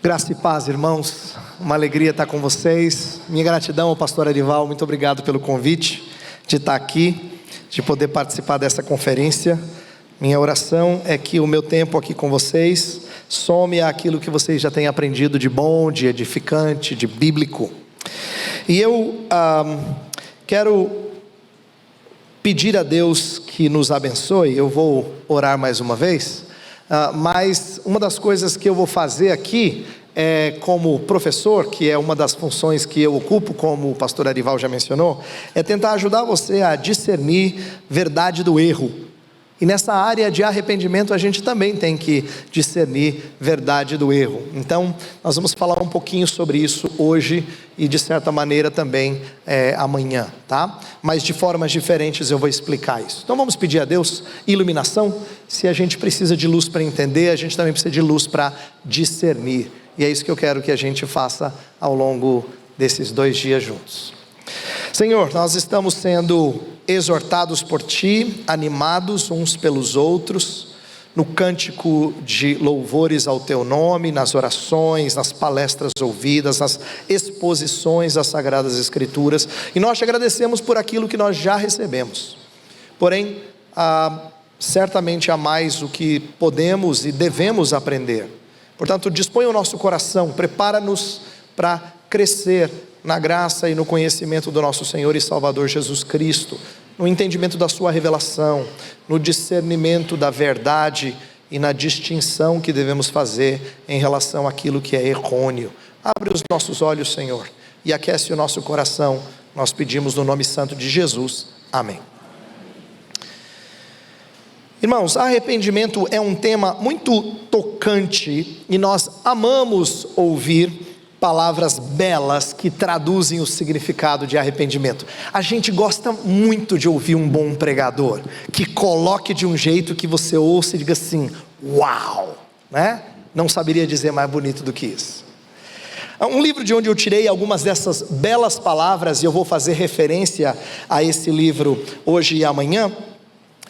Graça e paz, irmãos, uma alegria estar com vocês. Minha gratidão ao pastor Arival, muito obrigado pelo convite de estar aqui, de poder participar dessa conferência. Minha oração é que o meu tempo aqui com vocês some àquilo que vocês já têm aprendido de bom, de edificante, de bíblico. E eu quero pedir a Deus que nos abençoe. Eu vou orar mais uma vez. Mas uma das coisas que eu vou fazer aqui como professor, que é uma das funções que eu ocupo, como o pastor Arival já mencionou, é tentar ajudar você a discernir verdade do erro. E nessa área de arrependimento a gente também tem que discernir verdade do erro. Então nós vamos falar um pouquinho sobre isso hoje e de certa maneira também amanhã, tá? Mas de formas diferentes eu vou explicar isso. Então vamos pedir a Deus iluminação. Se a gente precisa de luz para entender, a gente também precisa de luz para discernir. E é isso que eu quero que a gente faça ao longo desses 2 dias juntos. Senhor, nós estamos sendo exortados por Ti, animados uns pelos outros, no cântico de louvores ao Teu nome, nas orações, nas palestras ouvidas, nas exposições das Sagradas Escrituras, e nós te agradecemos por aquilo que nós já recebemos. Porém, certamente há mais o que podemos e devemos aprender. Portanto, dispõe o nosso coração, prepara-nos para crescer na graça e no conhecimento do nosso Senhor e Salvador Jesus Cristo, no entendimento da sua revelação, no discernimento da verdade e na distinção que devemos fazer em relação àquilo que é errôneo. Abre os nossos olhos, Senhor, e aquece o nosso coração. Nós pedimos no nome santo de Jesus. Amém. Irmãos, arrependimento é um tema muito tocante e nós amamos ouvir palavras belas que traduzem o significado de arrependimento. A gente gosta muito de ouvir um bom pregador que coloque de um jeito que você ouça e diga assim: uau, né? Não saberia dizer mais bonito do que isso. Um livro de onde eu tirei algumas dessas belas palavras, e eu vou fazer referência a esse livro hoje e amanhã,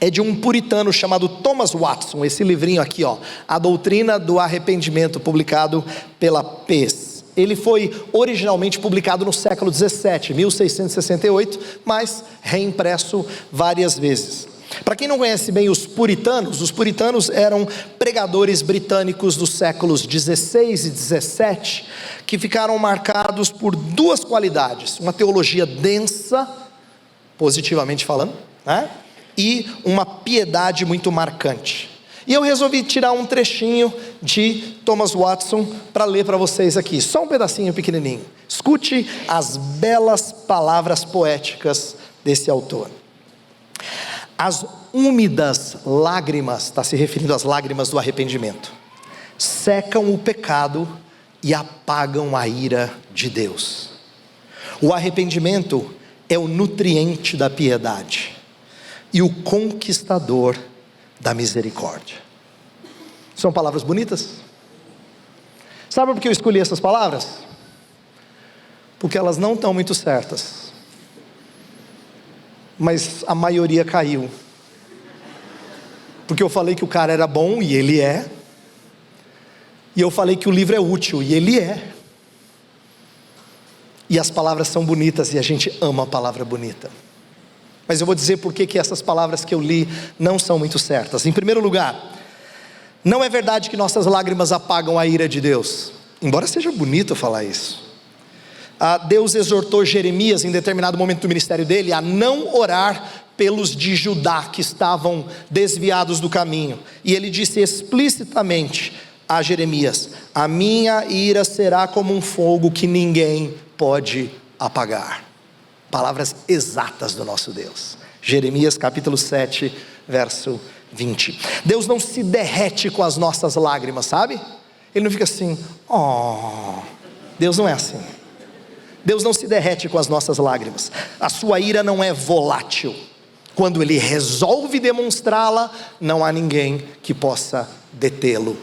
é de um puritano chamado Thomas Watson. Esse livrinho aqui, ó, A Doutrina do Arrependimento, publicado pela Peace. Ele foi originalmente publicado no século 17, 1668, mas reimpresso várias vezes. Para quem não conhece bem os puritanos eram pregadores britânicos dos séculos 16 e 17, que ficaram marcados por 2 qualidades: uma teologia densa, positivamente falando, né? E uma piedade muito marcante. E eu resolvi tirar um trechinho de Thomas Watson para ler para vocês aqui, só um pedacinho pequenininho. Escute as belas palavras poéticas desse autor. As úmidas lágrimas, está se referindo às lágrimas do arrependimento, secam o pecado e apagam a ira de Deus. O arrependimento é o nutriente da piedade e o conquistador da misericórdia. São palavras bonitas? Sabe por que eu escolhi essas palavras? Porque elas não estão muito certas, mas a maioria caiu. Porque eu falei que o cara era bom, e ele é. E eu falei que o livro é útil, e ele é. E as palavras são bonitas, e a gente ama a palavra bonita. Mas eu vou dizer por que essas palavras que eu li não são muito certas. Em primeiro lugar, não é verdade que nossas lágrimas apagam a ira de Deus. Embora seja bonito falar isso. Deus exortou Jeremias em determinado momento do ministério dele a não orar pelos de Judá que estavam desviados do caminho. E ele disse explicitamente a Jeremias: a minha ira será como um fogo que ninguém pode apagar. Palavras exatas do nosso Deus. Jeremias capítulo 7, verso 20. Deus não se derrete com as nossas lágrimas, sabe? Ele não fica assim, oh. Deus não é assim. Deus não se derrete com as nossas lágrimas. A sua ira não é volátil. Quando Ele resolve demonstrá-la, não há ninguém que possa detê-lo.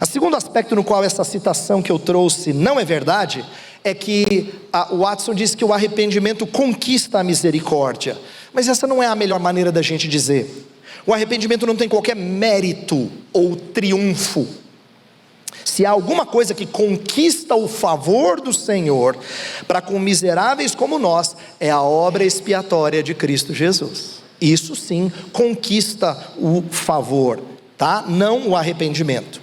O segundo aspecto no qual essa citação que eu trouxe não é verdade é que Watson diz que o arrependimento conquista a misericórdia. Mas essa não é a melhor maneira da gente dizer. O arrependimento não tem qualquer mérito ou triunfo. Se há alguma coisa que conquista o favor do Senhor para com miseráveis como nós, é a obra expiatória de Cristo Jesus. Isso sim conquista o favor, tá? Não o arrependimento.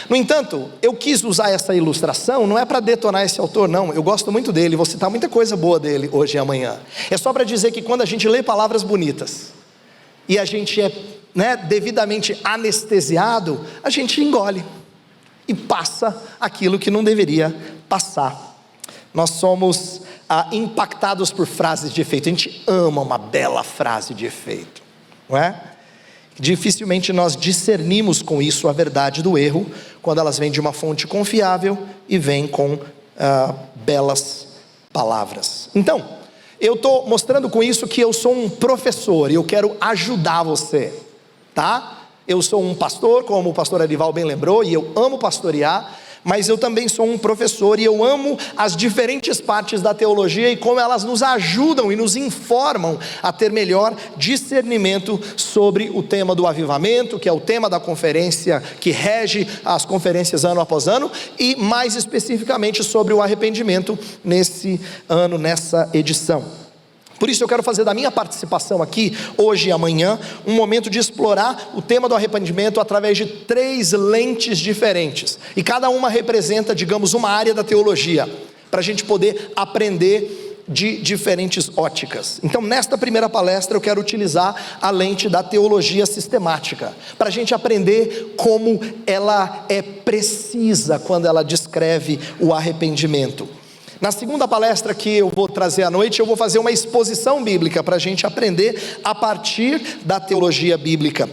No entanto, eu quis usar essa ilustração, não é para detonar esse autor não, eu gosto muito dele, vou citar muita coisa boa dele hoje e amanhã. É só para dizer que quando a gente lê palavras bonitas, e a gente é devidamente anestesiado, a gente engole e passa aquilo que não deveria passar. Nós somos impactados por frases de efeito, a gente ama uma bela frase de efeito, não é? Dificilmente nós discernimos com isso a verdade do erro, quando elas vêm de uma fonte confiável e vêm com belas palavras. Então, eu estou mostrando com isso que eu sou um professor e eu quero ajudar você, tá? Eu sou um pastor, como o pastor Arival bem lembrou, e eu amo pastorear, mas eu também sou um professor e eu amo as diferentes partes da teologia e como elas nos ajudam e nos informam a ter melhor discernimento sobre o tema do avivamento, que é o tema da conferência que rege as conferências ano após ano, e mais especificamente sobre o arrependimento nesse ano, nessa edição. Por isso eu quero fazer da minha participação aqui, hoje e amanhã, um momento de explorar o tema do arrependimento através de 3 lentes diferentes. E cada uma representa, digamos, uma área da teologia, para a gente poder aprender de diferentes óticas. Então nesta primeira palestra eu quero utilizar a lente da teologia sistemática, para a gente aprender como ela é precisa quando ela descreve o arrependimento. Na segunda palestra que eu vou trazer à noite, eu vou fazer uma exposição bíblica para a gente aprender a partir da teologia bíblica.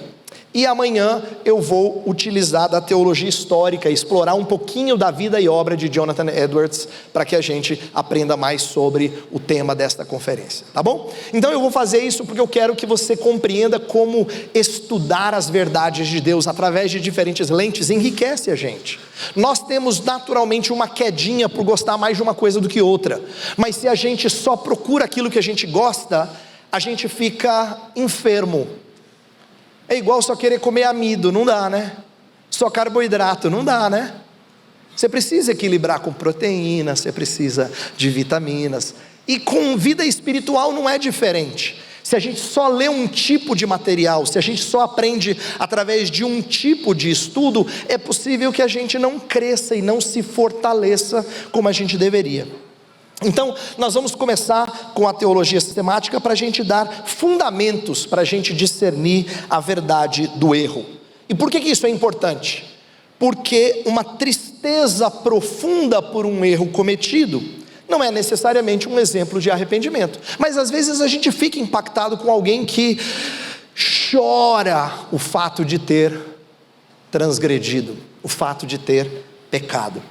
E amanhã eu vou utilizar da teologia histórica, explorar um pouquinho da vida e obra de Jonathan Edwards, para que a gente aprenda mais sobre o tema desta conferência, tá bom? Então eu vou fazer isso porque eu quero que você compreenda como estudar as verdades de Deus através de diferentes lentes enriquece a gente. Nós temos naturalmente uma quedinha por gostar mais de uma coisa do que outra, mas se a gente só procura aquilo que a gente gosta, a gente fica enfermo. É igual só querer comer amido, não dá, né? Só carboidrato, não dá, né? Você precisa equilibrar com proteína, você precisa de vitaminas. E com vida espiritual não é diferente. Se a gente só lê um tipo de material, se a gente só aprende através de um tipo de estudo, é possível que a gente não cresça e não se fortaleça como a gente deveria. Então, nós vamos começar com a teologia sistemática para a gente dar fundamentos, para a gente discernir a verdade do erro. E por que isso é importante? Porque uma tristeza profunda por um erro cometido não é necessariamente um exemplo de arrependimento. Mas às vezes a gente fica impactado com alguém que chora o fato de ter transgredido, o fato de ter pecado.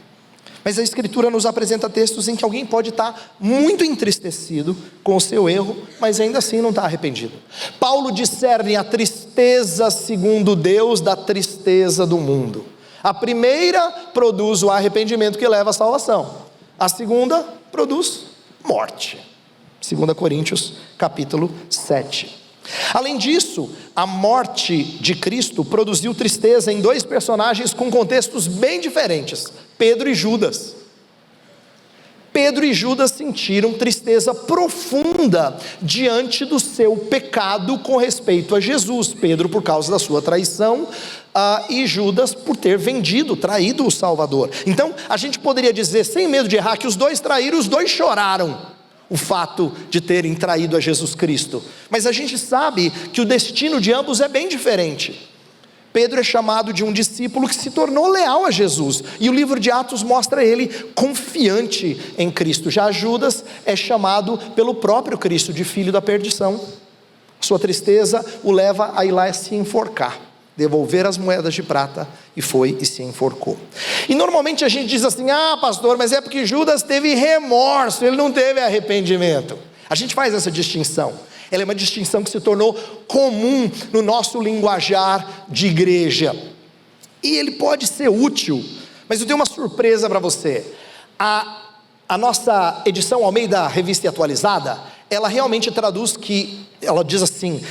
Mas a Escritura nos apresenta textos em que alguém pode estar muito entristecido com o seu erro, mas ainda assim não está arrependido. Paulo discerne a tristeza segundo Deus da tristeza do mundo. A primeira produz o arrependimento que leva à salvação. A segunda produz morte. 2 Coríntios capítulo 7. Além disso, a morte de Cristo produziu tristeza em 2 personagens com contextos bem diferentes: Pedro e Judas. Pedro e Judas sentiram tristeza profunda diante do seu pecado com respeito a Jesus. Pedro por causa da sua traição, e Judas por ter traído o Salvador. Então a gente poderia dizer, sem medo de errar, que os 2 traíram, os 2 choraram o fato de terem traído a Jesus Cristo. Mas a gente sabe que o destino de ambos é bem diferente. Pedro é chamado de um discípulo que se tornou leal a Jesus, e o livro de Atos mostra ele confiante em Cristo. Já Judas é chamado pelo próprio Cristo de filho da perdição. Sua tristeza o leva a ir lá e se enforcar, devolver as moedas de prata, e foi e se enforcou. E normalmente a gente diz assim: pastor, mas é porque Judas teve remorso, ele não teve arrependimento. A gente faz essa distinção. Ela é uma distinção que se tornou comum no nosso linguajar de igreja, e ele pode ser útil, mas eu tenho uma surpresa para você. A nossa edição Almeida Revista e Atualizada, ela realmente traduz que, ela diz assim: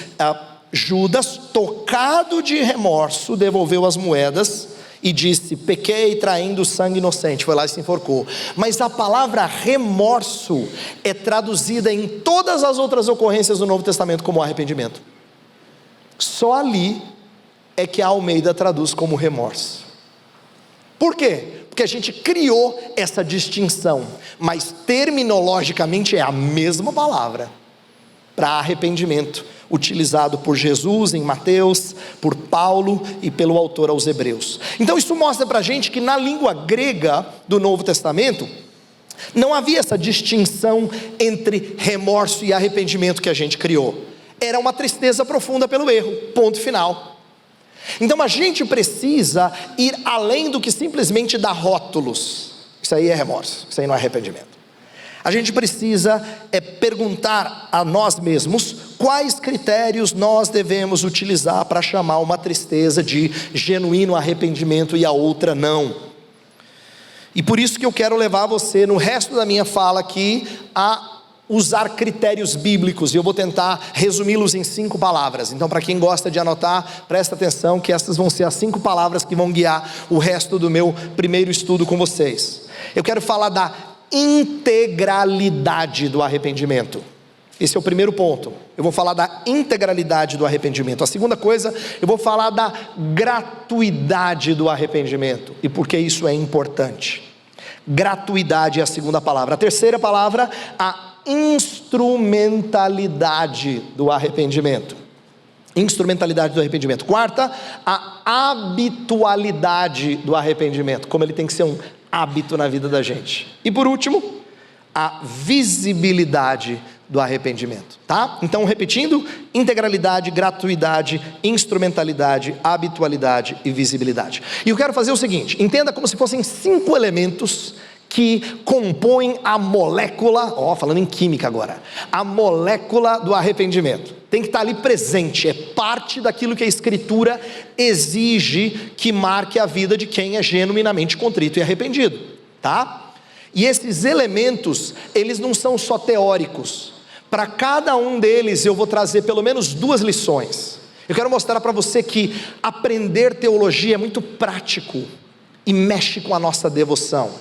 Judas, tocado de remorso, devolveu as moedas e disse: pequei traindo sangue inocente, foi lá e se enforcou. Mas a palavra remorso é traduzida em todas as outras ocorrências do Novo Testamento como arrependimento. Só ali é que a Almeida traduz como remorso. Por quê? Porque a gente criou essa distinção, mas terminologicamente é a mesma palavra para arrependimento, utilizado por Jesus em Mateus, por Paulo e pelo autor aos Hebreus. Então isso mostra para a gente que na língua grega do Novo Testamento não havia essa distinção entre remorso e arrependimento que a gente criou. Era uma tristeza profunda pelo erro, ponto final. Então a gente precisa ir além do que simplesmente dar rótulos. Isso aí é remorso, isso aí não é arrependimento. A gente precisa perguntar a nós mesmos quais critérios nós devemos utilizar para chamar uma tristeza de genuíno arrependimento e a outra não. E por isso que eu quero levar você no resto da minha fala aqui a usar critérios bíblicos, e eu vou tentar resumi-los em 5 palavras. Então, para quem gosta de anotar, presta atenção que essas vão ser as 5 palavras que vão guiar o resto do meu primeiro estudo com vocês. Eu quero falar da integralidade do arrependimento. Esse é o primeiro ponto. Eu vou falar da integralidade do arrependimento. A segunda coisa, eu vou falar da gratuidade do arrependimento e por que isso é importante. Gratuidade é a segunda palavra. A terceira palavra, a instrumentalidade do arrependimento. Instrumentalidade do arrependimento. Quarta, a habitualidade do arrependimento, como ele tem que ser um hábito na vida da gente. E por último, a visibilidade do arrependimento, tá? Então, repetindo: integralidade, gratuidade, instrumentalidade, habitualidade e visibilidade. E eu quero fazer o seguinte: entenda como se fossem 5 elementos que compõem a molécula, falando em química agora, a molécula do arrependimento. Tem que estar ali presente, é parte daquilo que a Escritura exige que marque a vida de quem é genuinamente contrito e arrependido, tá? E esses elementos, eles não são só teóricos. Para cada um deles eu vou trazer pelo menos 2 lições. Eu quero mostrar para você que aprender teologia é muito prático e mexe com a nossa devoção,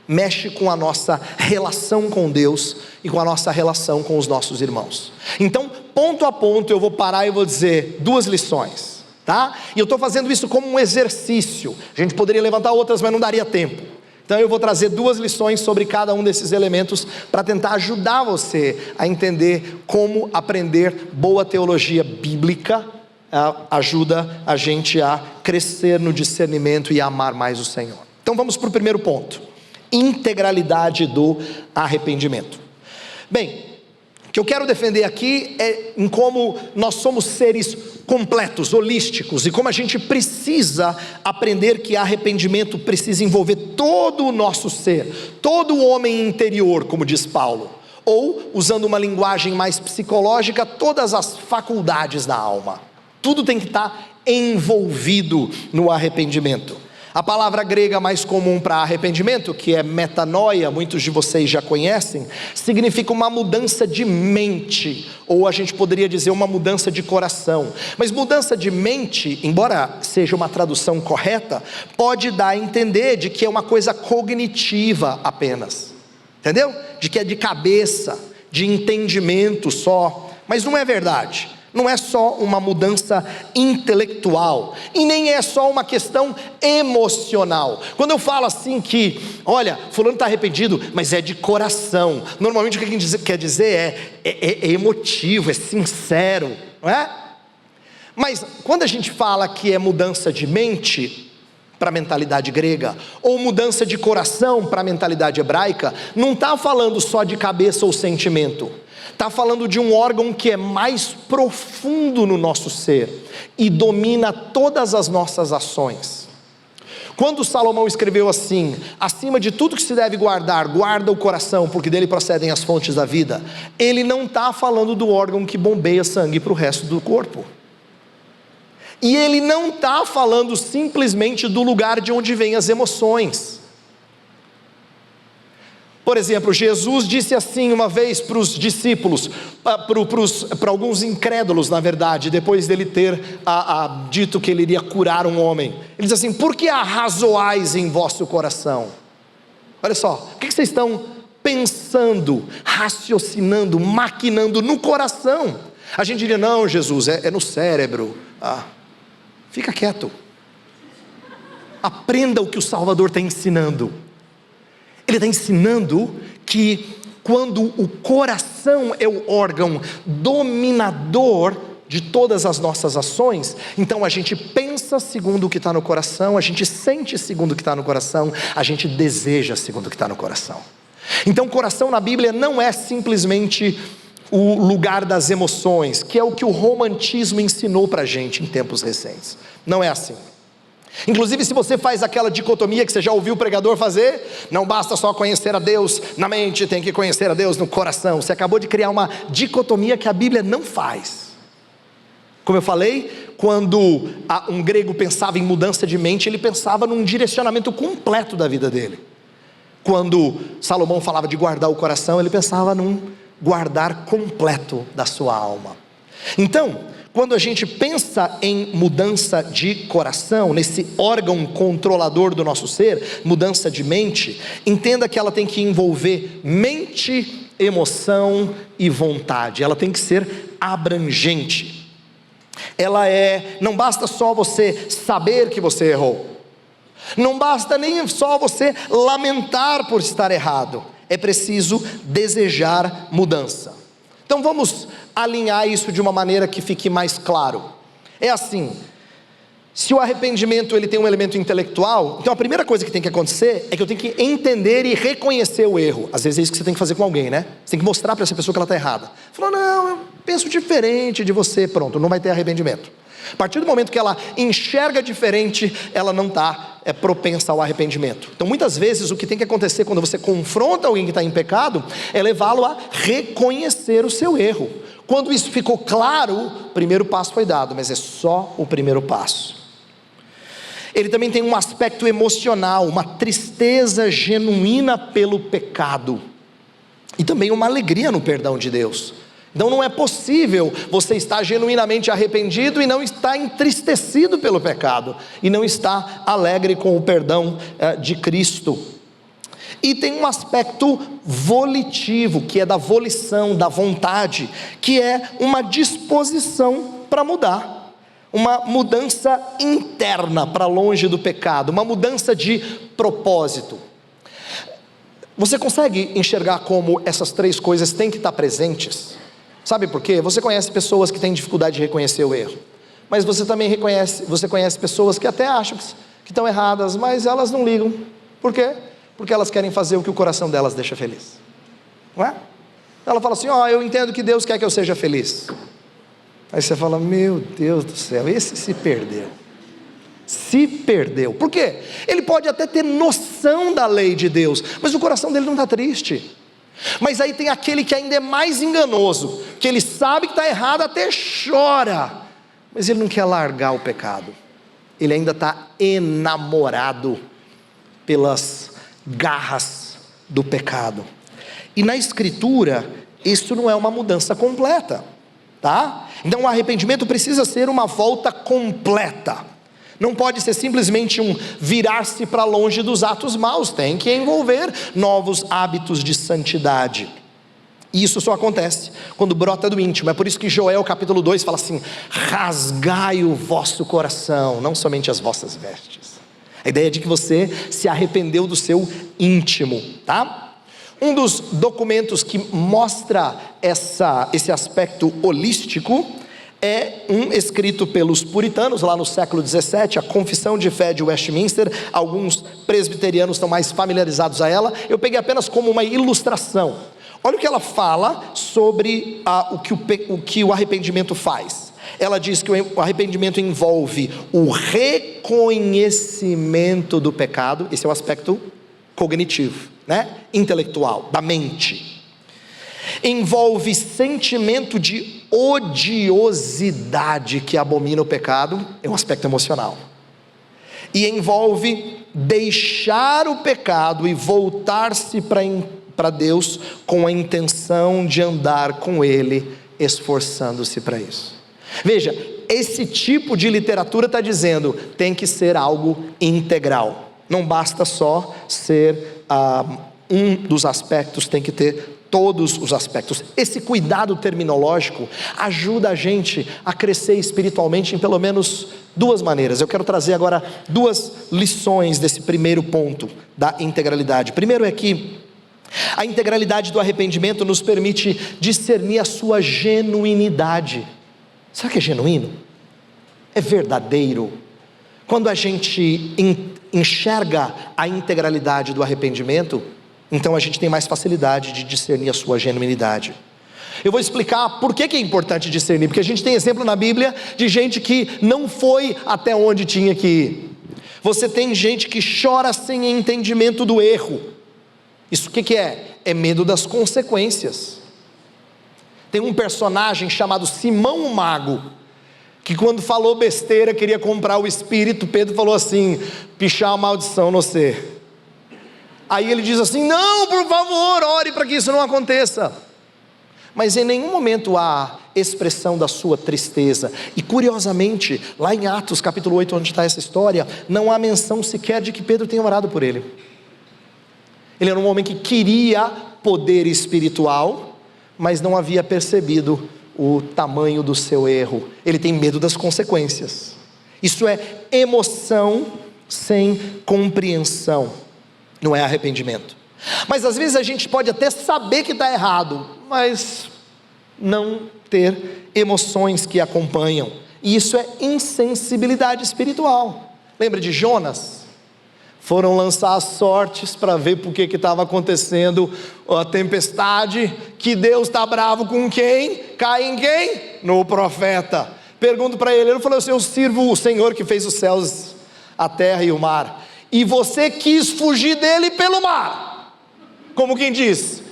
mexe com a nossa relação com Deus e com a nossa relação com os nossos irmãos. Então, ponto a ponto, eu vou parar e vou dizer 2 lições, tá? E eu estou fazendo isso como um exercício. A gente poderia levantar outras, mas não daria tempo. Então eu vou trazer 2 lições sobre cada um desses elementos para tentar ajudar você a entender como aprender boa teologia bíblica ajuda a gente a crescer no discernimento e a amar mais o Senhor. Então vamos para o primeiro ponto: integralidade do arrependimento. Bem, o que eu quero defender aqui é em como nós somos seres completos, holísticos, e como a gente precisa aprender que arrependimento precisa envolver todo o nosso ser, todo o homem interior, como diz Paulo, ou, usando uma linguagem mais psicológica, todas as faculdades da alma. Tudo tem que estar envolvido no arrependimento. A palavra grega mais comum para arrependimento, que é metanoia, muitos de vocês já conhecem, significa uma mudança de mente, ou a gente poderia dizer uma mudança de coração. Mas mudança de mente, embora seja uma tradução correta, pode dar a entender de que é uma coisa cognitiva apenas, entendeu? De que é de cabeça, de entendimento só, mas não é verdade. Não é só uma mudança intelectual, e nem é só uma questão emocional. Quando eu falo assim que, olha, fulano está arrependido, mas é de coração, normalmente o que a gente quer dizer é emotivo, é sincero, não é? Mas quando a gente fala que é mudança de mente para a mentalidade grega, ou mudança de coração para a mentalidade hebraica, não está falando só de cabeça ou sentimento. Está falando de um órgão que é mais profundo no nosso ser e domina todas as nossas ações. Quando Salomão escreveu assim: acima de tudo que se deve guardar, guarda o coração, porque dele procedem as fontes da vida, ele não está falando do órgão que bombeia sangue para o resto do corpo. E ele não está falando simplesmente do lugar de onde vêm as emoções. Por exemplo, Jesus disse assim uma vez para os discípulos, para alguns incrédulos na verdade, depois dele ter dito que ele iria curar um homem. Ele diz assim: por que arrazoais em vosso coração? Olha só, o que vocês estão pensando, raciocinando, maquinando no coração? A gente diria: não, Jesus, é no cérebro. Fica quieto, aprenda o que o Salvador está ensinando. Ele está ensinando que quando o coração é o órgão dominador de todas as nossas ações, então a gente pensa segundo o que está no coração, a gente sente segundo o que está no coração, a gente deseja segundo o que está no coração. Então coração na Bíblia não é simplesmente o lugar das emoções, que é o que o romantismo ensinou para a gente em tempos recentes. Não é assim. Inclusive, se você faz aquela dicotomia que você já ouviu o pregador fazer, não basta só conhecer a Deus na mente, tem que conhecer a Deus no coração. Você acabou de criar uma dicotomia que a Bíblia não faz. Como eu falei, quando um grego pensava em mudança de mente, ele pensava num direcionamento completo da vida dele. Quando Salomão falava de guardar o coração, ele pensava num guardar completo da sua alma. Então, quando a gente pensa em mudança de coração, nesse órgão controlador do nosso ser, mudança de mente, entenda que ela tem que envolver mente, emoção e vontade. Ela tem que ser abrangente. Não basta só você saber que você errou. Não basta nem só você lamentar por estar errado. É preciso desejar mudança. Então vamos alinhar isso de uma maneira que fique mais claro. É assim: se o arrependimento ele tem um elemento intelectual, então a primeira coisa que tem que acontecer é que eu tenho que entender e reconhecer o erro. Às vezes é isso que você tem que fazer com alguém, né? Você tem que mostrar para essa pessoa que ela está errada. Falou: não, eu penso diferente de você. Pronto, não vai ter arrependimento. A partir do momento que ela enxerga diferente, ela não está propensa ao arrependimento. Então muitas vezes o que tem que acontecer quando você confronta alguém que está em pecado é levá-lo a reconhecer o seu erro. Quando isso ficou claro, o primeiro passo foi dado, mas é só o primeiro passo. Ele também tem um aspecto emocional, uma tristeza genuína pelo pecado, e também uma alegria no perdão de Deus. Então não é possível você estar genuinamente arrependido e não estar entristecido pelo pecado, e não estar alegre com o perdão de Cristo. E tem um aspecto volitivo, que é da volição, da vontade, que é uma disposição para mudar, uma mudança interna para longe do pecado, uma mudança de propósito. Você consegue enxergar como essas três coisas têm que estar presentes? Sabe por quê? Você conhece pessoas que têm dificuldade de reconhecer o erro, mas você também conhece pessoas que até acham que estão erradas, mas elas não ligam. Por quê? Porque elas querem fazer o que o coração delas deixa feliz, não é? Ela fala assim: eu entendo que Deus quer que eu seja feliz. Aí você fala: meu Deus do céu, esse se perdeu. Por quê? Ele pode até ter noção da lei de Deus, mas o coração dele não está triste. Mas aí tem aquele que ainda é mais enganoso, que ele sabe que está errado, até chora, mas ele não quer largar o pecado. Ele ainda está enamorado pelas garras do pecado. E na Escritura, isso não é uma mudança completa, tá? Então o arrependimento precisa ser uma volta completa. Não pode ser simplesmente um virar-se para longe dos atos maus, tem que envolver novos hábitos de santidade. E isso só acontece quando brota do íntimo. É por isso que Joel capítulo 2 fala assim: rasgai o vosso coração, não somente as vossas vestes. A ideia é de que você se arrependeu do seu íntimo, tá? Um dos documentos que mostra esse aspecto holístico é um escrito pelos puritanos lá no século 17, a Confissão de Fé de Westminster. Alguns presbiterianos estão mais familiarizados a ela. Eu peguei apenas como uma ilustração. Olha o que ela fala sobre o que o arrependimento faz. Ela diz que o arrependimento envolve o reconhecimento do pecado. Esse é o aspecto cognitivo, né? Intelectual, da mente. Envolve sentimento de odiosidade que abomina o pecado, é um aspecto emocional. E envolve deixar o pecado e voltar-se para Deus com a intenção de andar com Ele, esforçando-se para isso. Veja, esse tipo de literatura está dizendo, tem que ser algo integral. Não basta só ser um dos aspectos, tem que ter todos os aspectos. Esse cuidado terminológico ajuda a gente a crescer espiritualmente em pelo menos duas maneiras. Eu quero trazer agora duas lições desse primeiro ponto da integralidade. Primeiro é que a integralidade do arrependimento nos permite discernir a sua genuinidade. Será que é genuíno? É verdadeiro? Quando a gente enxerga a integralidade do arrependimento, então a gente tem mais facilidade de discernir a sua genuinidade. Eu vou explicar por que é importante discernir, porque a gente tem exemplo na Bíblia de gente que não foi até onde tinha que ir. Você tem gente que chora sem entendimento do erro. Isso o que é? É medo das consequências. Tem um personagem chamado Simão o Mago, que quando falou besteira, queria comprar o espírito, Pedro falou assim, pichar a maldição no você. Aí ele diz assim, não, por favor, ore para que isso não aconteça. Mas em nenhum momento há expressão da sua tristeza. E curiosamente, lá em Atos capítulo 8, onde está essa história, não há menção sequer de que Pedro tenha orado por ele. Ele era um homem que queria poder espiritual, mas não havia percebido o tamanho do seu erro. Ele tem medo das consequências. Isso é emoção sem compreensão. Não é arrependimento. Mas às vezes a gente pode até saber que está errado, mas não ter emoções que acompanham. E isso é insensibilidade espiritual. Lembra de Jonas? Foram lançar as sortes para ver por que estava acontecendo a tempestade, que Deus está bravo com quem? Cai em quem? No profeta. Pergunto para ele falou assim, eu sirvo o Senhor que fez os céus, a terra e o mar. E você quis fugir dele pelo mar. Como quem diz,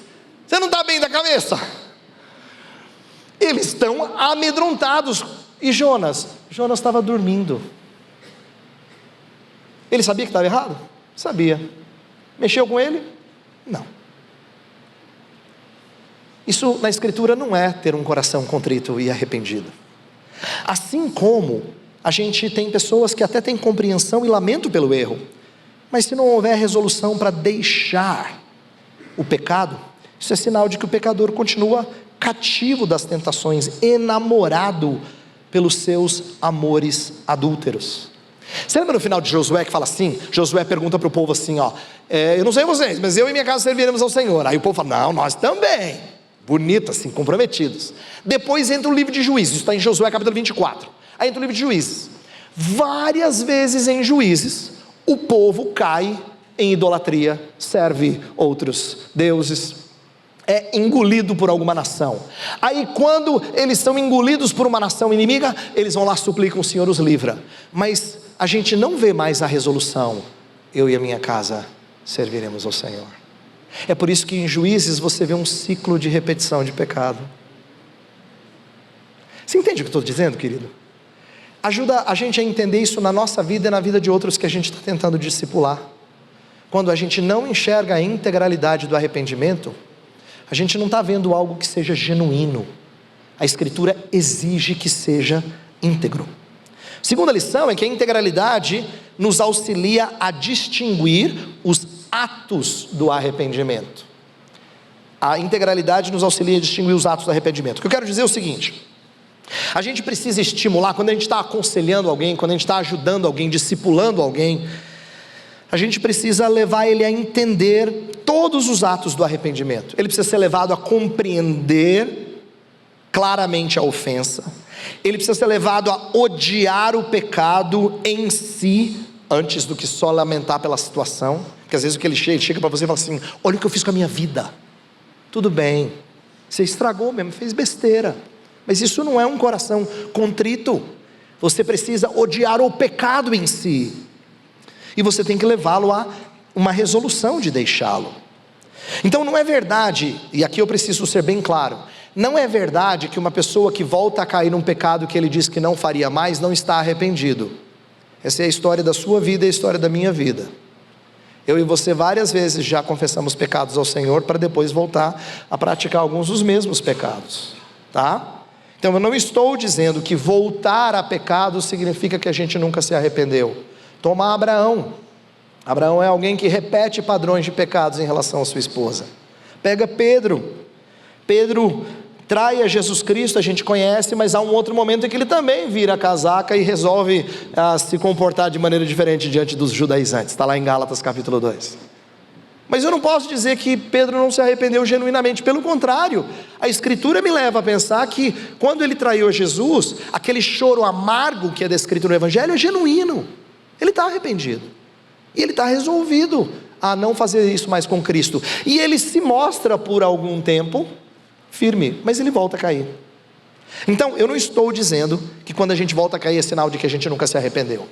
você não está bem da cabeça. Eles estão amedrontados. E Jonas estava dormindo. Ele sabia que estava errado? Sabia. Mexeu com ele? Não. Isso na escritura não é ter um coração contrito e arrependido. Assim como a gente tem pessoas que até têm compreensão e lamento pelo erro, mas se não houver resolução para deixar o pecado, isso é sinal de que o pecador continua cativo das tentações, enamorado pelos seus amores adúlteros. Você lembra no final de Josué que fala assim? Josué pergunta para o povo assim, eu não sei vocês, mas eu e minha casa serviremos ao Senhor. Aí o povo fala, não, nós também. Bonito assim, comprometidos. Depois entra o livro de Juízes, isso está em Josué capítulo 24. Aí entra o livro de Juízes. Várias vezes em Juízes, o povo cai em idolatria, serve outros deuses, é engolido por alguma nação. Aí quando eles são engolidos por uma nação inimiga, eles vão lá, suplicam, o Senhor os livra. Mas a gente não vê mais a resolução, eu e a minha casa serviremos ao Senhor. É por isso que em Juízes você vê um ciclo de repetição de pecado. Você entende o que eu estou dizendo, querido? Ajuda a gente a entender isso na nossa vida e na vida de outros que a gente está tentando discipular. Quando a gente não enxerga a integralidade do arrependimento, a gente não está vendo algo que seja genuíno. A Escritura exige que seja íntegro. Segunda lição é que a integralidade nos auxilia a distinguir os atos do arrependimento. A integralidade nos auxilia a distinguir os atos do arrependimento. O que eu quero dizer é o seguinte: a gente precisa estimular, quando a gente está aconselhando alguém, quando a gente está ajudando alguém, discipulando alguém, a gente precisa levar ele a entender todos os atos do arrependimento. Ele precisa ser levado a compreender claramente a ofensa. Ele precisa ser levado a odiar o pecado em si, antes do que só lamentar pela situação. Porque às vezes o que ele chega para você e fala assim, olha o que eu fiz com a minha vida. Tudo bem, você estragou mesmo, fez besteira, mas isso não é um coração contrito. Você precisa odiar o pecado em si, e você tem que levá-lo a uma resolução de deixá-lo. Então não é verdade, e aqui eu preciso ser bem claro, não é verdade que uma pessoa que volta a cair num pecado que ele diz que não faria mais, não está arrependido. Essa é a história da sua vida e a história da minha vida. Eu e você várias vezes já confessamos pecados ao Senhor para depois voltar a praticar alguns dos mesmos pecados, tá? Então eu não estou dizendo que voltar a pecado significa que a gente nunca se arrependeu. Toma Abraão. Abraão é alguém que repete padrões de pecados em relação à sua esposa. Pega Pedro. Pedro trai a Jesus Cristo, a gente conhece, mas há um outro momento em que ele também vira a casaca e resolve se comportar de maneira diferente diante dos judaizantes. Está lá em Gálatas capítulo 2. Mas eu não posso dizer que Pedro não se arrependeu genuinamente. Pelo contrário, a Escritura me leva a pensar que quando ele traiu Jesus, aquele choro amargo que é descrito no Evangelho é genuíno. Ele está arrependido e ele está resolvido a não fazer isso mais com Cristo. E ele se mostra por algum tempo firme, mas ele volta a cair. Então eu não estou dizendo que quando a gente volta a cair é sinal de que a gente nunca se arrependeu.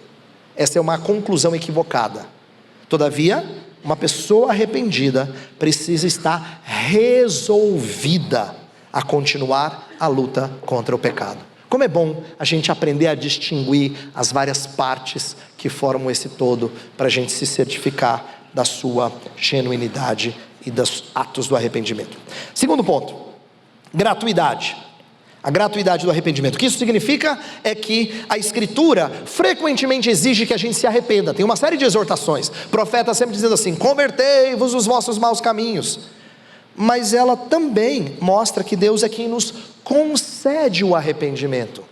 Essa é uma conclusão equivocada. Todavia, uma pessoa arrependida precisa estar resolvida a continuar a luta contra o pecado. Como é bom a gente aprender a distinguir as várias partes que formam esse todo, para a gente se certificar da sua genuinidade e dos atos do arrependimento. Segundo ponto, gratuidade. A gratuidade do arrependimento. O que isso significa é que a Escritura frequentemente exige que a gente se arrependa. Tem uma série de exortações. O profeta sempre dizendo assim: convertei-vos dos vossos maus caminhos. Mas ela também mostra que Deus é quem nos concede o arrependimento.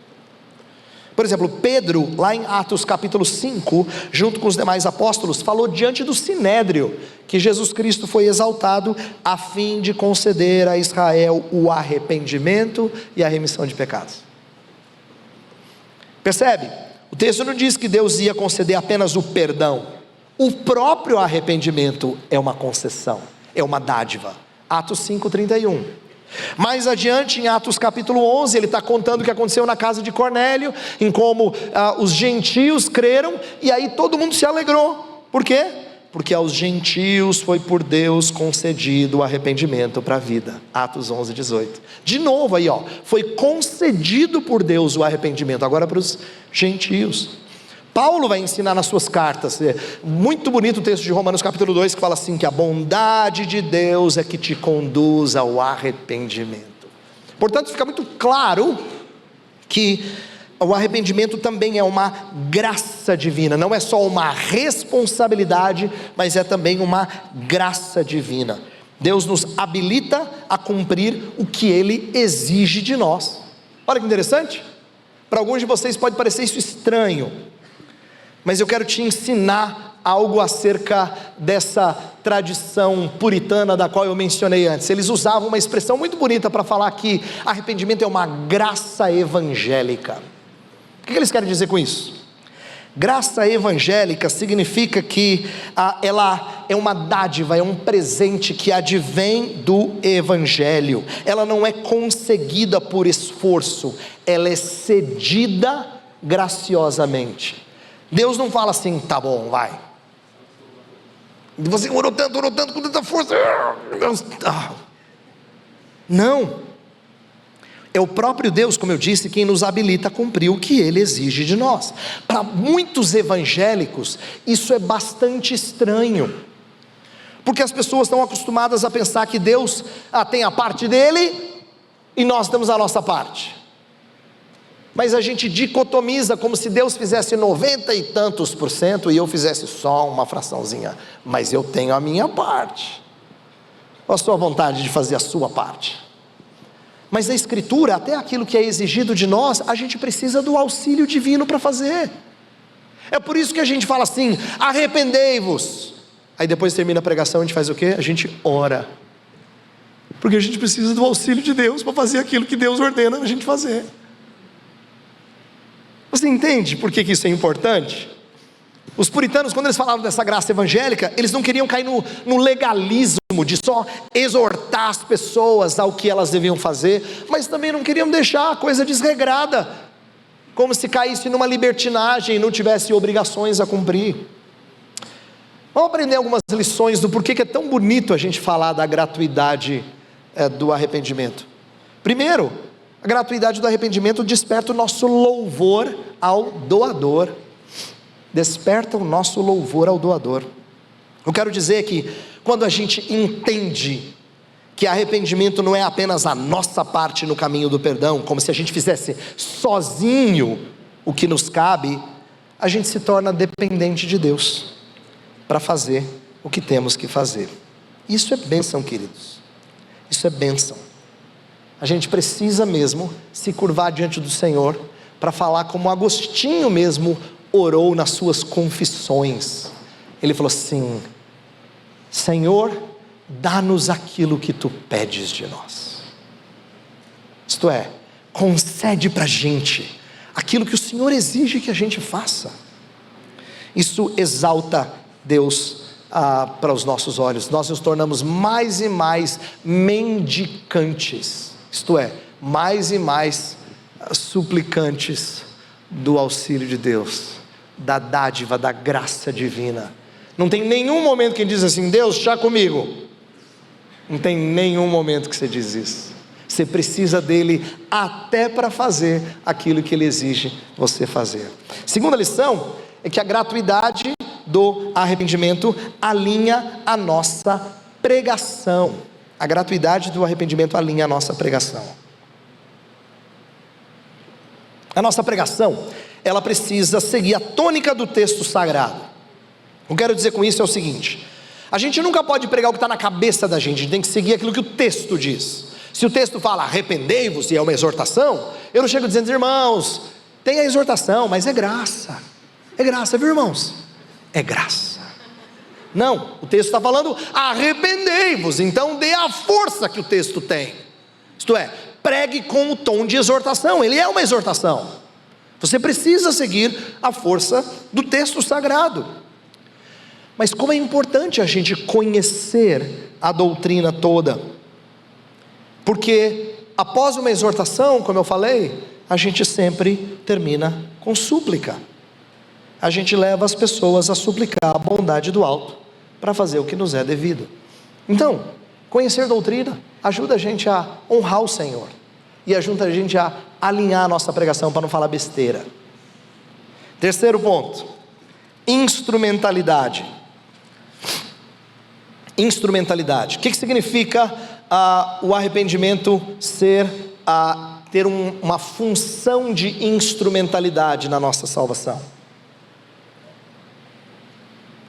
Por exemplo, Pedro, lá em Atos capítulo 5, junto com os demais apóstolos, falou diante do Sinédrio que Jesus Cristo foi exaltado a fim de conceder a Israel o arrependimento e a remissão de pecados. Percebe? O texto não diz que Deus ia conceder apenas o perdão. O próprio arrependimento é uma concessão, é uma dádiva. Atos 5:31. Mais adiante, em Atos capítulo 11, ele está contando o que aconteceu na casa de Cornélio, em como os gentios creram, e aí todo mundo se alegrou. Por quê? Porque aos gentios foi por Deus concedido o arrependimento para a vida. Atos 11:18. De novo aí, foi concedido por Deus o arrependimento, agora para os gentios. Paulo vai ensinar nas suas cartas, muito bonito o texto de Romanos capítulo 2, que fala assim, que a bondade de Deus é que te conduz ao arrependimento. Portanto, fica muito claro que o arrependimento também é uma graça divina, não é só uma responsabilidade, mas é também uma graça divina. Deus nos habilita a cumprir o que Ele exige de nós. Olha que interessante, para alguns de vocês pode parecer isso estranho, mas eu quero te ensinar algo acerca dessa tradição puritana da qual eu mencionei antes. Eles usavam uma expressão muito bonita para falar que arrependimento é uma graça evangélica. O que eles querem dizer com isso? Graça evangélica significa que ela é uma dádiva, é um presente que advém do Evangelho. Ela não é conseguida por esforço, ela é cedida graciosamente. Deus não fala assim, tá bom, vai. Você orou tanto, com tanta força. Não. É o próprio Deus, como eu disse, quem nos habilita a cumprir o que Ele exige de nós. Para muitos evangélicos, isso é bastante estranho. Porque as pessoas estão acostumadas a pensar que Deus tem a parte dele e nós temos a nossa parte. Mas a gente dicotomiza como se Deus fizesse 90 e tantos % e eu fizesse só uma fraçãozinha. Mas eu tenho a minha parte. Qual a sua vontade de fazer a sua parte? Mas na Escritura, até aquilo que é exigido de nós, a gente precisa do auxílio divino para fazer. É por isso que a gente fala assim, arrependei-vos. Aí depois termina a pregação, a gente faz o quê? A gente ora. Porque a gente precisa do auxílio de Deus para fazer aquilo que Deus ordena a gente fazer. Você entende por que isso é importante? Os puritanos, quando eles falavam dessa graça evangélica, eles não queriam cair no legalismo de só exortar as pessoas ao que elas deviam fazer, mas também não queriam deixar a coisa desregrada, como se caísse numa libertinagem e não tivesse obrigações a cumprir. Vamos aprender algumas lições do porquê que é tão bonito a gente falar da gratuidade do arrependimento. Primeiro, a gratuidade do arrependimento desperta o nosso louvor ao doador. Desperta o nosso louvor ao doador. Eu quero dizer que quando a gente entende que arrependimento não é apenas a nossa parte no caminho do perdão, como se a gente fizesse sozinho o que nos cabe, a gente se torna dependente de Deus para fazer o que temos que fazer. Isso é bênção, queridos. Isso é bênção. A gente precisa mesmo se curvar diante do Senhor para falar como Agostinho mesmo orou nas suas confissões. Ele falou assim: Senhor, dá-nos aquilo que Tu pedes de nós. Isto é, concede para a gente aquilo que o Senhor exige que a gente faça. Isso exalta Deus para os nossos olhos. Nós nos tornamos mais e mais mendicantes, isto é, mais e mais suplicantes do auxílio de Deus, da dádiva, da graça divina. Não tem nenhum momento que diz assim: Deus, está comigo. Não tem nenhum momento que você diz isso. Você precisa dele até para fazer aquilo que ele exige você fazer. Segunda lição é que a gratuidade do arrependimento alinha a nossa pregação. A gratuidade do arrependimento alinha a nossa pregação. A nossa pregação, ela precisa seguir a tônica do texto sagrado. O que eu quero dizer com isso é o seguinte: a gente nunca pode pregar o que está na cabeça da gente, a gente tem que seguir aquilo que o texto diz. Se o texto fala arrependei-vos e é uma exortação, eu não chego dizendo: irmãos, tem a exortação, mas é graça. É graça, viu, irmãos? É graça. Não, o texto está falando arrependei-vos, então dê a força que o texto tem. Isto é, pregue com o tom de exortação, ele é uma exortação. Você precisa seguir a força do texto sagrado. Mas como é importante a gente conhecer a doutrina toda, porque após uma exortação, como eu falei, a gente sempre termina com súplica. A gente leva as pessoas a suplicar a bondade do alto para fazer o que nos é devido. Então, conhecer doutrina ajuda a gente a honrar o Senhor e ajuda a gente a alinhar a nossa pregação para não falar besteira. Terceiro ponto: instrumentalidade. Instrumentalidade. O que significa o arrependimento ter uma função de instrumentalidade na nossa salvação?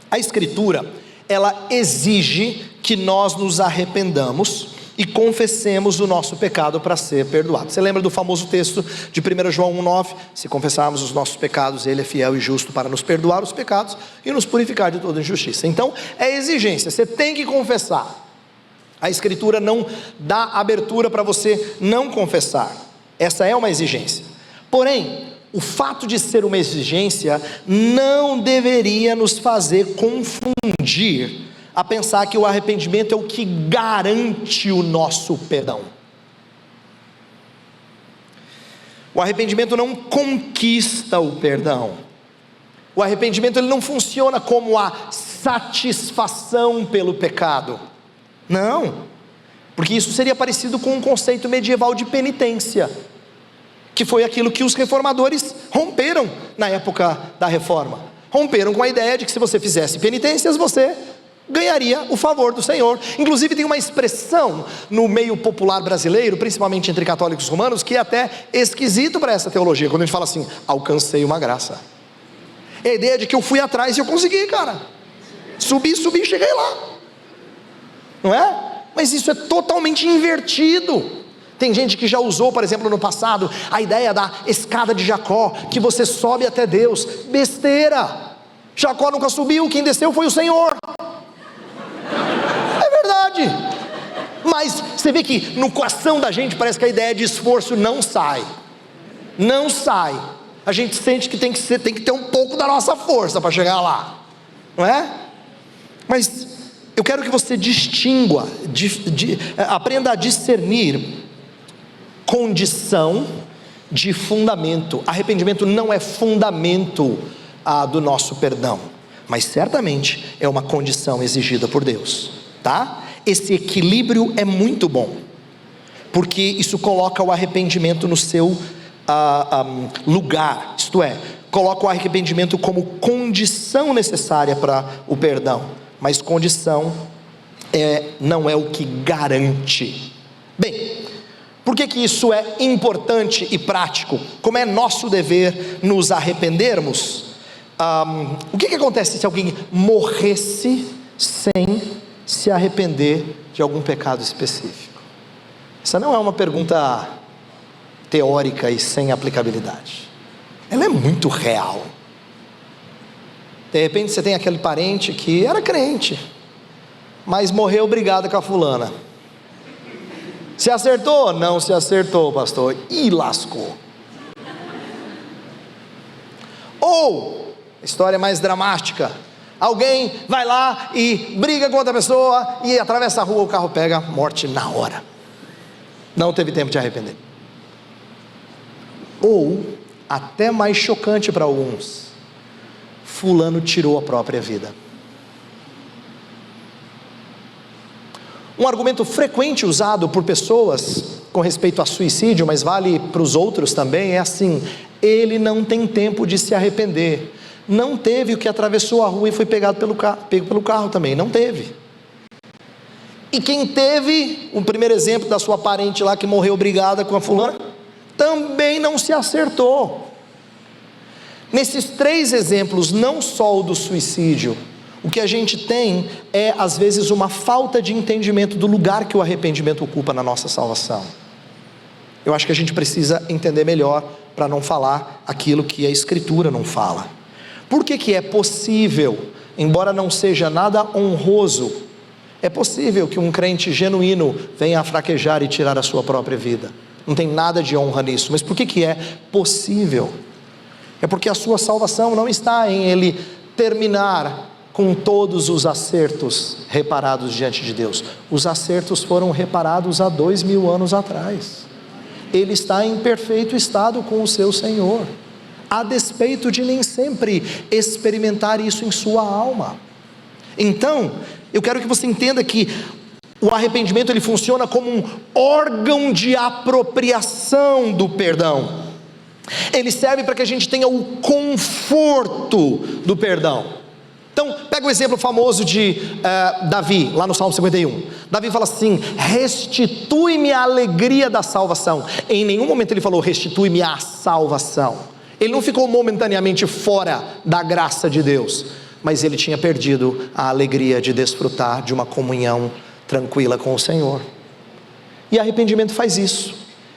A Escritura, ela exige que nós nos arrependamos e confessemos o nosso pecado para ser perdoado. Você lembra do famoso texto de 1 João 1,9? Se confessarmos os nossos pecados, Ele é fiel e justo para nos perdoar os pecados e nos purificar de toda injustiça. Então, é exigência, você tem que confessar. A Escritura não dá abertura para você não confessar. Essa é uma exigência. Porém, o fato de ser uma exigência não deveria nos fazer confundir a pensar que o arrependimento é o que garante o nosso perdão. O arrependimento não conquista o perdão. O arrependimento ele não funciona como a satisfação pelo pecado. Não, porque isso seria parecido com um conceito medieval de penitência, que foi aquilo que os reformadores romperam na época da reforma. Romperam com a ideia de que se você fizesse penitências, você ganharia o favor do Senhor. Inclusive tem uma expressão no meio popular brasileiro, principalmente entre católicos romanos, que é até esquisito para essa teologia, quando a gente fala assim: alcancei uma graça. É a ideia de que eu fui atrás e eu consegui, cara. Subi, cheguei lá. Não é? Mas isso é totalmente invertido. Tem gente que já usou, por exemplo, no passado, a ideia da escada de Jacó, que você sobe até Deus. Besteira. Jacó nunca subiu, quem desceu foi o Senhor. É verdade. Mas você vê que no coração da gente parece que a ideia de esforço não sai. Não sai. A gente sente que tem que ter um pouco da nossa força para chegar lá. Não é? Mas eu quero que você distingua, aprenda a discernir condição de fundamento. Arrependimento não é fundamento do nosso perdão, mas certamente é uma condição exigida por Deus, tá? Esse equilíbrio é muito bom, porque isso coloca o arrependimento no seu lugar, isto é, coloca o arrependimento como condição necessária para o perdão. mas condição não é o que garante. Bem, por que isso é importante e prático? Como é nosso dever nos arrependermos? O que acontece se alguém morresse sem se arrepender de algum pecado específico? Essa não é uma pergunta teórica e sem aplicabilidade. Ela é muito real. De repente você tem aquele parente que era crente, mas morreu brigado com a fulana. Se acertou? Não se acertou, pastor. E lascou. Ou, história mais dramática, alguém vai lá e briga com outra pessoa e atravessa a rua, o carro pega, morte na hora. Não teve tempo de arrepender. Ou, até mais chocante para alguns, fulano tirou a própria vida. Um argumento frequente usado por pessoas com respeito a suicídio, mas vale para os outros também, é assim: ele não tem tempo de se arrepender. Não teve o que atravessou a rua e foi pego pelo carro também, não teve. E quem teve, o primeiro exemplo da sua parente lá que morreu brigada com a fulana, também não se acertou. Nesses 3 exemplos, não só o do suicídio, o que a gente tem é às vezes uma falta de entendimento do lugar que o arrependimento ocupa na nossa salvação. Eu acho que a gente precisa entender melhor para não falar aquilo que a Escritura não fala. Por que é possível, embora não seja nada honroso, é possível que um crente genuíno venha a fraquejar e tirar a sua própria vida? Não tem nada de honra nisso, mas por que é possível? É porque a sua salvação não está em ele terminar com todos os acertos reparados diante de Deus. Os acertos foram reparados há 2000 anos atrás. Ele está em perfeito estado com o seu Senhor, a despeito de nem sempre experimentar isso em sua alma. Então, eu quero que você entenda que o arrependimento ele funciona como um órgão de apropriação do perdão. Ele serve para que a gente tenha o conforto do perdão. Então, pega o exemplo famoso de Davi, lá no Salmo 51. Davi fala assim: restitui-me a alegria da salvação. Em nenhum momento ele falou restitui-me a salvação. Ele não ficou momentaneamente fora da graça de Deus, mas ele tinha perdido a alegria de desfrutar de uma comunhão tranquila com o Senhor. E arrependimento faz isso,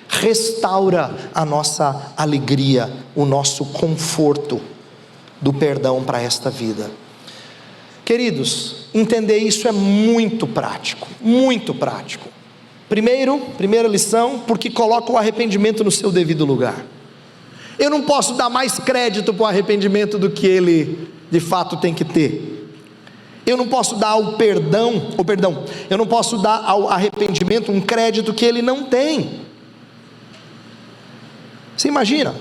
restaura a nossa alegria, o nosso conforto do perdão para esta vida. Queridos, entender isso é muito prático, muito prático. Primeira lição, porque coloca o arrependimento no seu devido lugar. Eu não posso dar mais crédito para o arrependimento do que ele de fato tem que ter. Eu não posso dar eu não posso dar ao arrependimento um crédito que ele não tem. Você imagina,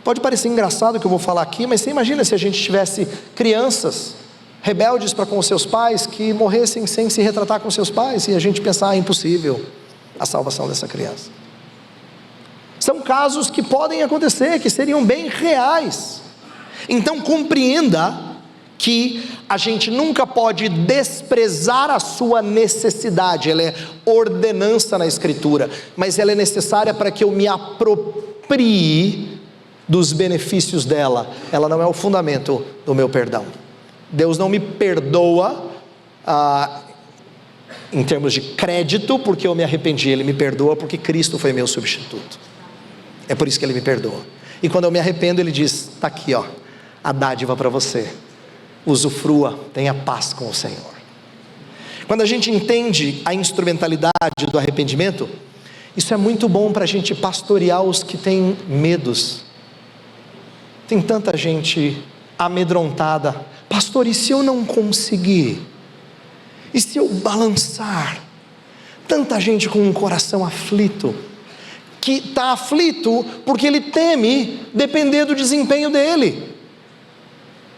pode parecer engraçado o que eu vou falar aqui, mas você imagina se a gente tivesse crianças rebeldes para com os seus pais, que morressem sem se retratar com seus pais, e a gente pensar, impossível a salvação dessa criança. São casos que podem acontecer, que seriam bem reais. Então compreenda que a gente nunca pode desprezar a sua necessidade. Ela é ordenança na Escritura, mas ela é necessária para que eu me aproprie dos benefícios dela. Ela não é o fundamento do meu perdão. Deus não me perdoa em termos de crédito porque eu me arrependi. Ele me perdoa porque Cristo foi meu substituto. É por isso que Ele me perdoa. E quando eu me arrependo, Ele diz: está aqui, ó, a dádiva para você, usufrua, tenha paz com o Senhor. Quando a gente entende a instrumentalidade do arrependimento, isso é muito bom para a gente pastorear os que têm medos. Tem tanta gente amedrontada: pastor, e se eu não conseguir? E se eu balançar? Tanta gente com um coração aflito, que está aflito porque ele teme depender do desempenho dele.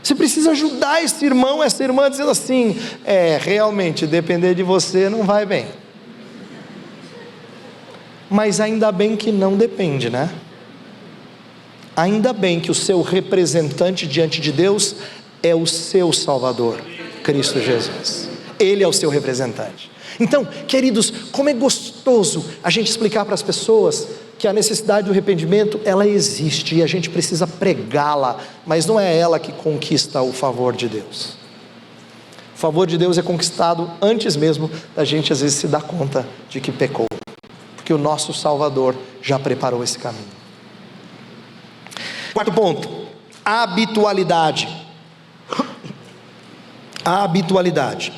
Você precisa ajudar esse irmão, essa irmã, dizendo assim: realmente, depender de você não vai bem. Mas ainda bem que não depende, né? Ainda bem que o seu representante diante de Deus é o seu Salvador, Cristo Jesus. Ele é o seu representante. Então, queridos, como é gostoso a gente explicar para as pessoas que a necessidade do arrependimento, ela existe e a gente precisa pregá-la, mas não é ela que conquista o favor de Deus. O favor de Deus é conquistado antes mesmo da gente às vezes se dar conta de que pecou, porque o nosso Salvador já preparou esse caminho. Quarto ponto, a habitualidade. A habitualidade.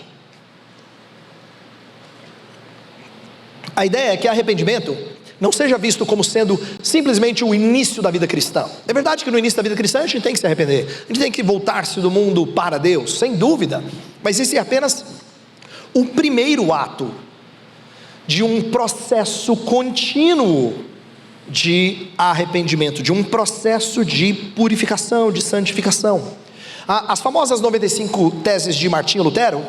A ideia é que arrependimento não seja visto como sendo simplesmente o início da vida cristã. É verdade que no início da vida cristã a gente tem que se arrepender, a gente tem que voltar-se do mundo para Deus, sem dúvida, mas esse é apenas o primeiro ato de um processo contínuo de arrependimento, de um processo de purificação, de santificação. As famosas 95 teses de Martinho Lutero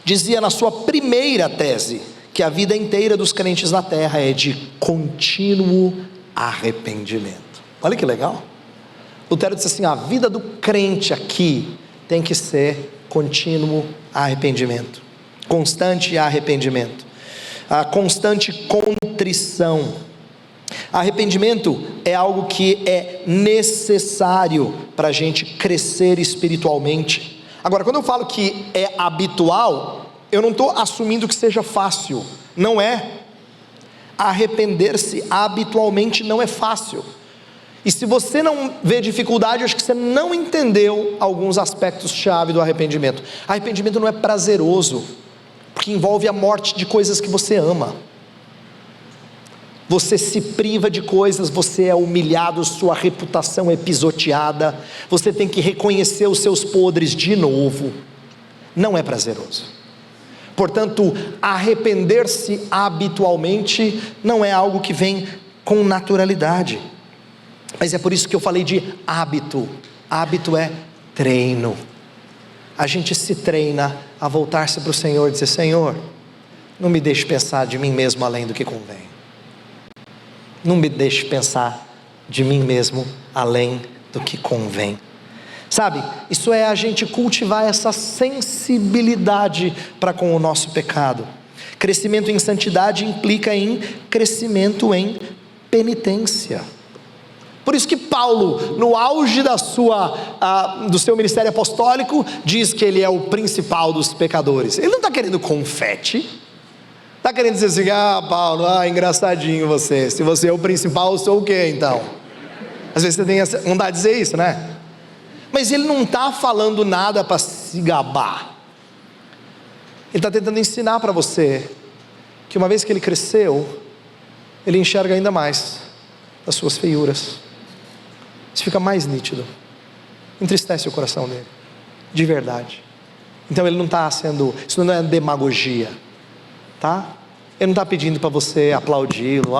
dizia na sua primeira tese que a vida inteira dos crentes na terra é de contínuo arrependimento. Olha que legal. Lutero disse assim: a vida do crente aqui tem que ser contínuo arrependimento, constante arrependimento, a constante contrição. Arrependimento é algo que é necessário para a gente crescer espiritualmente. Agora, quando eu falo que é habitual, eu não estou assumindo que seja fácil, não é. Arrepender-se habitualmente não é fácil, e se você não vê dificuldade, eu acho que você não entendeu alguns aspectos-chave do arrependimento. Arrependimento não é prazeroso, porque envolve a morte de coisas que você ama. Você se priva de coisas, você é humilhado, sua reputação é pisoteada, você tem que reconhecer os seus podres de novo. Não é prazeroso. Portanto, arrepender-se habitualmente não é algo que vem com naturalidade, mas é por isso que eu falei de hábito. Hábito é treino. A gente se treina a voltar-se para o Senhor e dizer: Senhor, não me deixe pensar de mim mesmo além do que convém, não me deixe pensar de mim mesmo além do que convém. Sabe, isso é a gente cultivar essa sensibilidade para com o nosso pecado. Crescimento em santidade implica em crescimento em penitência. Por isso que Paulo, no auge do seu ministério apostólico, diz que ele é o principal dos pecadores. Ele não está querendo confete, está querendo dizer assim: Paulo, engraçadinho você, se você é o principal, eu sou o quê então? Às vezes você tem essa vontade de dizer isso, né? Mas ele não está falando nada para se gabar. Ele está tentando ensinar para você que uma vez que ele cresceu, ele enxerga ainda mais as suas feiuras. Isso fica mais nítido, entristece o coração dele, de verdade. Então ele não está sendo, isso não é demagogia, tá? Ele não está pedindo para você aplaudi-lo,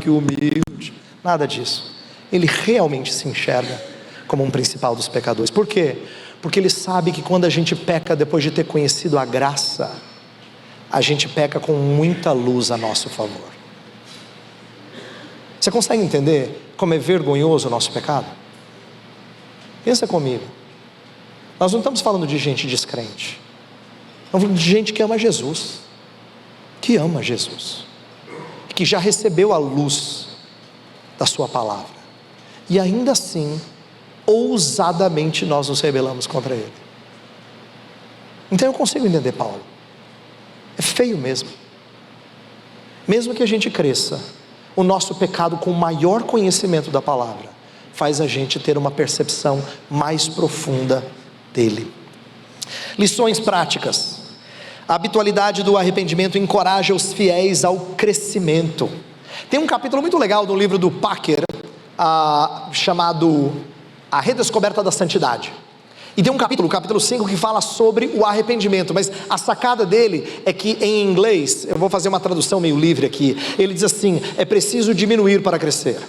que humilde, nada disso. Ele realmente se enxerga como um principal dos pecadores. Por quê? Porque ele sabe que quando a gente peca depois de ter conhecido a graça, a gente peca com muita luz a nosso favor. Você consegue entender como é vergonhoso o nosso pecado? Pensa comigo. Nós não estamos falando de gente descrente, estamos falando de gente que ama Jesus, que ama Jesus, que já recebeu a luz da sua palavra, e ainda assim ousadamente nós nos rebelamos contra ele. Então eu consigo entender Paulo. É feio mesmo. Mesmo que a gente cresça, o nosso pecado com maior conhecimento da palavra faz a gente ter uma percepção mais profunda dele. Lições práticas. A habitualidade do arrependimento encoraja os fiéis ao crescimento. Tem um capítulo muito legal do livro do Packer, chamado A Redescoberta da Santidade. E tem um capítulo, o capítulo 5, que fala sobre o arrependimento, mas a sacada dele é que em inglês, eu vou fazer uma tradução meio livre aqui, ele diz assim: é preciso diminuir para crescer.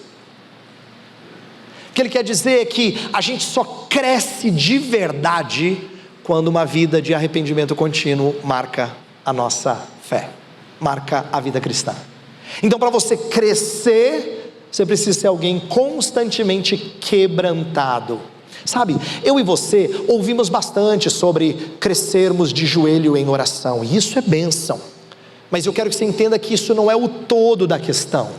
O que ele quer dizer é que a gente só cresce de verdade quando uma vida de arrependimento contínuo marca a nossa fé, marca a vida cristã. Então, para você crescer, você precisa ser alguém constantemente quebrantado. Sabe, eu e você ouvimos bastante sobre crescermos de joelho em oração, e isso é bênção, mas eu quero que você entenda que isso não é o todo da questão.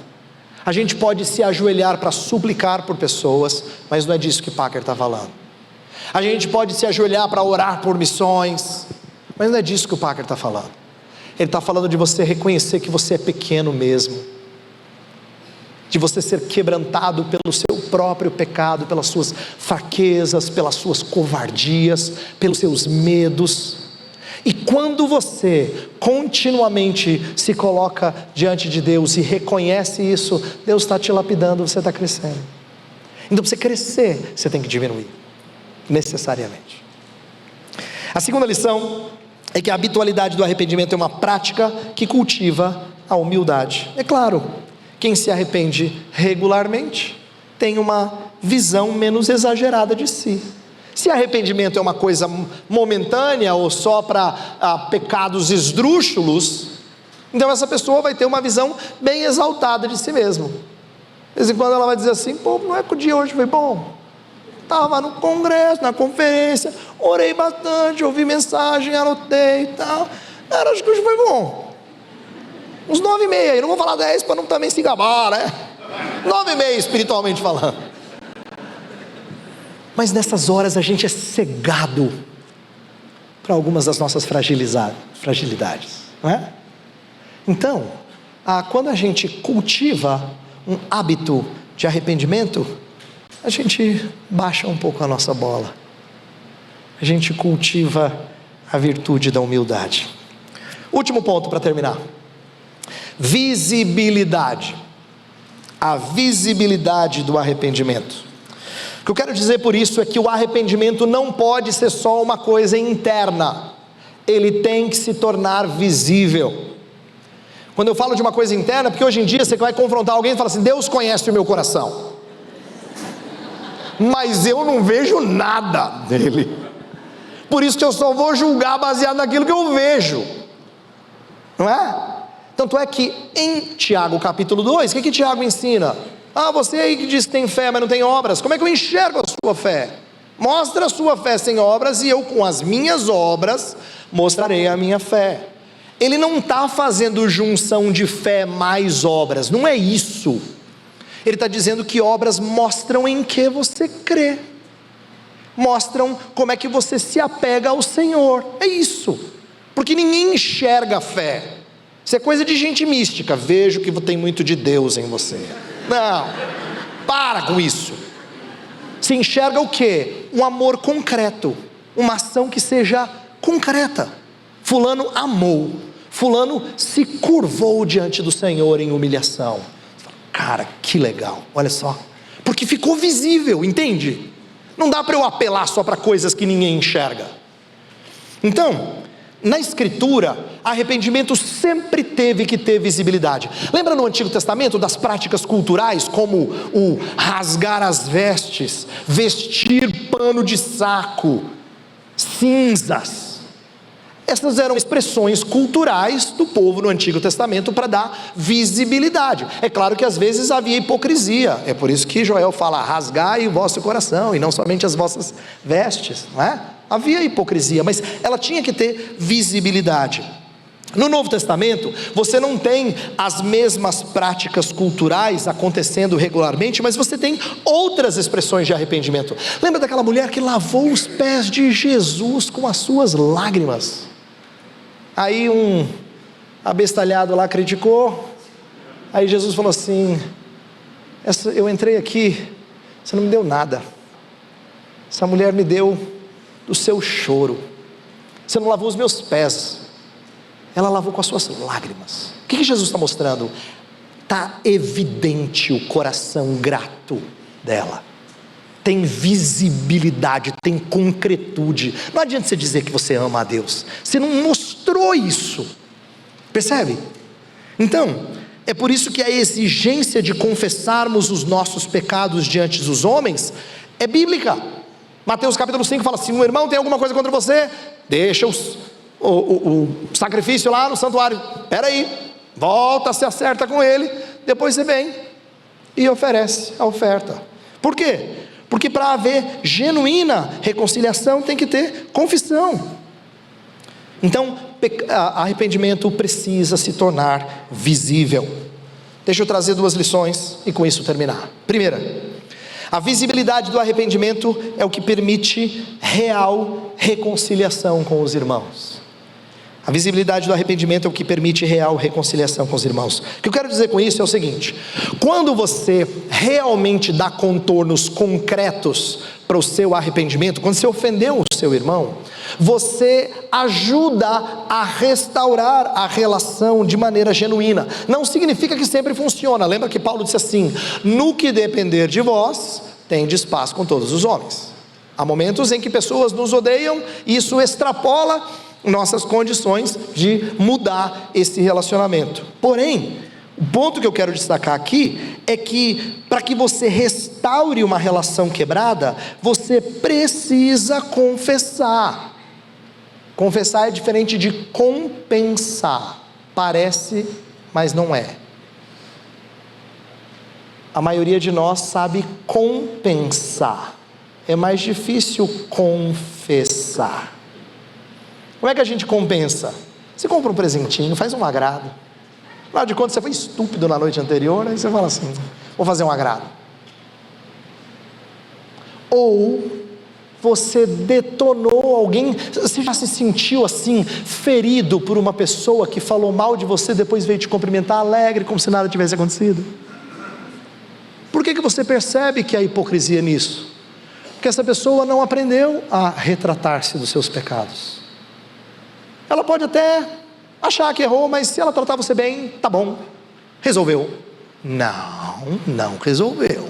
A gente pode se ajoelhar para suplicar por pessoas, mas não é disso que Packer está falando. A gente pode se ajoelhar para orar por missões, mas não é disso que o Packer está falando. Ele está falando de você reconhecer que você é pequeno mesmo, de você ser quebrantado pelo seu próprio pecado, pelas suas fraquezas, pelas suas covardias, pelos seus medos. E quando você continuamente se coloca diante de Deus e reconhece isso, Deus está te lapidando, você está crescendo. Então para você crescer, você tem que diminuir, necessariamente. A segunda lição é que a habitualidade do arrependimento é uma prática que cultiva a humildade. É claro, quem se arrepende regularmente tem uma visão menos exagerada de si. Se arrependimento é uma coisa momentânea ou só para pecados esdrúxulos, então essa pessoa vai ter uma visão bem exaltada de si mesmo. De vez em quando ela vai dizer assim: pô, não é que o dia hoje foi bom? Estava no congresso, na conferência, orei bastante, ouvi mensagem, anotei e tal. Cara, acho que hoje foi bom. Uns 9,5 aí, não vou falar 10 para não também se gabar, né? 9,5 espiritualmente falando. Mas nessas horas a gente é cegado para algumas das nossas fragilidades, não é? Então, quando a gente cultiva um hábito de arrependimento, a gente baixa um pouco a nossa bola, a gente cultiva a virtude da humildade. Último ponto para terminar: visibilidade. A visibilidade do arrependimento. O que eu quero dizer por isso é que o arrependimento não pode ser só uma coisa interna, ele tem que se tornar visível. Quando eu falo de uma coisa interna, porque hoje em dia você vai confrontar alguém e fala assim: Deus conhece o meu coração, mas eu não vejo nada dele, por isso que eu só vou julgar baseado naquilo que eu vejo, não é? Tanto é que em Tiago capítulo 2, o que Tiago ensina? Você aí que diz que tem fé, mas não tem obras, como é que eu enxergo a sua fé? Mostra a sua fé sem obras, e eu com as minhas obras mostrarei a minha fé. Ele não está fazendo junção de fé mais obras, não é isso. Ele está dizendo que obras mostram em que você crê, mostram como é que você se apega ao Senhor, é isso. Porque ninguém enxerga a fé. Isso é coisa de gente mística. Vejo que tem muito de Deus em você. Não, para com isso. Se enxerga o quê? Um amor concreto, uma ação que seja concreta. Fulano amou, fulano se curvou diante do Senhor em humilhação. Cara, que legal, olha só, porque ficou visível, entende? Não dá para eu apelar só para coisas que ninguém enxerga. Então, na Escritura, arrependimento sempre teve que ter visibilidade. Lembra no Antigo Testamento das práticas culturais, como o rasgar as vestes, vestir pano de saco, cinzas? Essas eram expressões culturais do povo no Antigo Testamento para dar visibilidade. É claro que às vezes havia hipocrisia, é por isso que Joel fala: rasgai o vosso coração e não somente as vossas vestes, não é? Havia hipocrisia, mas ela tinha que ter visibilidade. No Novo Testamento, você não tem as mesmas práticas culturais acontecendo regularmente, mas você tem outras expressões de arrependimento. Lembra daquela mulher que lavou os pés de Jesus com as suas lágrimas? Aí um abestalhado lá criticou, aí Jesus falou assim: eu entrei aqui, você não me deu nada, essa mulher me deu do seu choro, você não lavou os meus pés, ela lavou com as suas lágrimas. O que Jesus está mostrando? Está evidente o coração grato dela, tem visibilidade, tem concretude. Não adianta você dizer que você ama a Deus, você não mostrou isso, percebe? Então, é por isso que a exigência de confessarmos os nossos pecados diante dos homens é bíblica. Mateus capítulo 5 fala assim: um irmão tem alguma coisa contra você, deixa o sacrifício lá no santuário, peraí, volta, se acerta com ele, depois você vem e oferece a oferta. Por quê? Porque para haver genuína reconciliação tem que ter confissão. Então, arrependimento precisa se tornar visível. Deixa eu trazer 2 lições e com isso terminar. Primeira, a visibilidade do arrependimento é o que permite real reconciliação com os irmãos. A visibilidade do arrependimento é o que permite real reconciliação com os irmãos. O que eu quero dizer com isso é o seguinte: quando você realmente dá contornos concretos para o seu arrependimento, quando você ofendeu o seu irmão, você ajuda a restaurar a relação de maneira genuína. Não significa que sempre funciona. Lembra que Paulo disse assim: no que depender de vós, tendes paz com todos os homens. Há momentos em que pessoas nos odeiam, e isso extrapola nossas condições de mudar esse relacionamento. Porém, o ponto que eu quero destacar aqui é que para que você restaure uma relação quebrada, você precisa confessar. Confessar é diferente de compensar. Parece, mas não é. A maioria de nós sabe compensar. É mais difícil confessar. Como é que a gente compensa? Você compra um presentinho, faz um agrado. Afinal de contas, você foi estúpido na noite anterior, aí você fala assim: vou fazer um agrado. Ou você detonou alguém. Você já se sentiu assim, ferido por uma pessoa que falou mal de você, depois veio te cumprimentar alegre, como se nada tivesse acontecido? Por que você percebe que há hipocrisia nisso? Porque essa pessoa não aprendeu a retratar-se dos seus pecados. Ela pode até achar que errou, mas se ela tratar você bem, tá bom, resolveu. Não resolveu.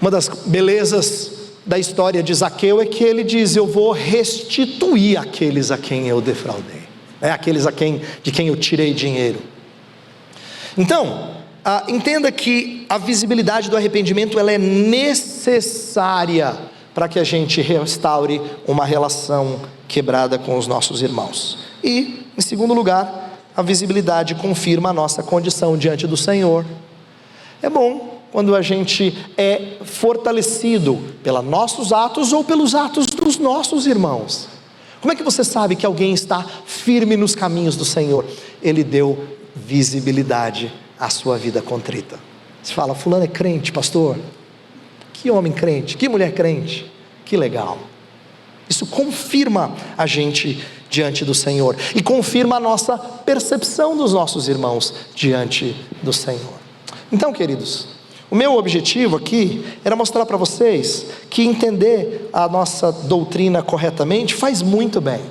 Uma das belezas da história de Zaqueu é que ele diz: eu vou restituir aqueles a quem eu defraudei, aqueles de quem eu tirei dinheiro. Então, entenda que a visibilidade do arrependimento ela é necessária para que a gente restaure uma relação quebrada com os nossos irmãos. E, em segundo lugar, a visibilidade confirma a nossa condição diante do Senhor. É bom quando a gente é fortalecido pelos nossos atos ou pelos atos dos nossos irmãos. Como é que você sabe que alguém está firme nos caminhos do Senhor? Ele deu visibilidade à sua vida contrita. Você fala: fulano é crente, pastor. Que homem crente, que mulher crente, que legal. Isso confirma a gente diante do Senhor e confirma a nossa percepção dos nossos irmãos diante do Senhor. Então, queridos, o meu objetivo aqui era mostrar para vocês que entender a nossa doutrina corretamente faz muito bem,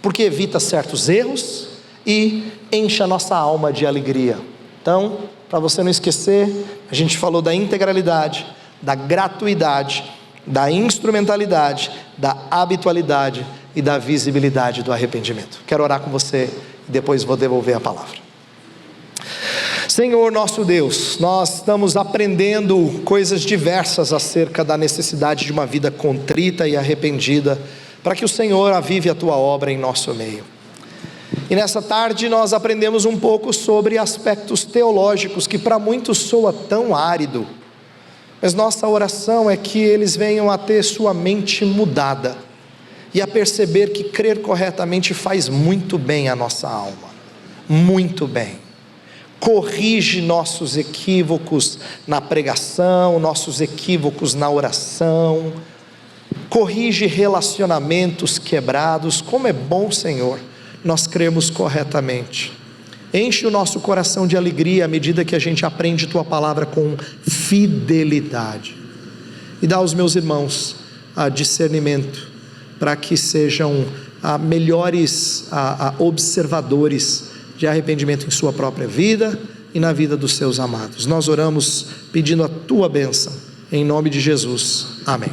porque evita certos erros e enche a nossa alma de alegria. Então, para você não esquecer, a gente falou da integralidade, da gratuidade, da instrumentalidade, da habitualidade e da visibilidade do arrependimento. Quero orar com você e depois vou devolver a palavra. Senhor nosso Deus, nós estamos aprendendo coisas diversas acerca da necessidade de uma vida contrita e arrependida, para que o Senhor avive a tua obra em nosso meio. E nessa tarde nós aprendemos um pouco sobre aspectos teológicos que para muitos soa tão árido, mas nossa oração é que eles venham a ter sua mente mudada e a perceber que crer corretamente faz muito bem à nossa alma, muito bem. Corrige nossos equívocos na pregação, nossos equívocos na oração, corrige relacionamentos quebrados. Como é bom, Senhor, nós cremos corretamente. Enche o nosso coração de alegria à medida que a gente aprende Tua palavra com fidelidade, e dá aos meus irmãos discernimento, para que sejam melhores observadores de arrependimento em sua própria vida e na vida dos seus amados. Nós oramos pedindo a Tua bênção, em nome de Jesus, amém.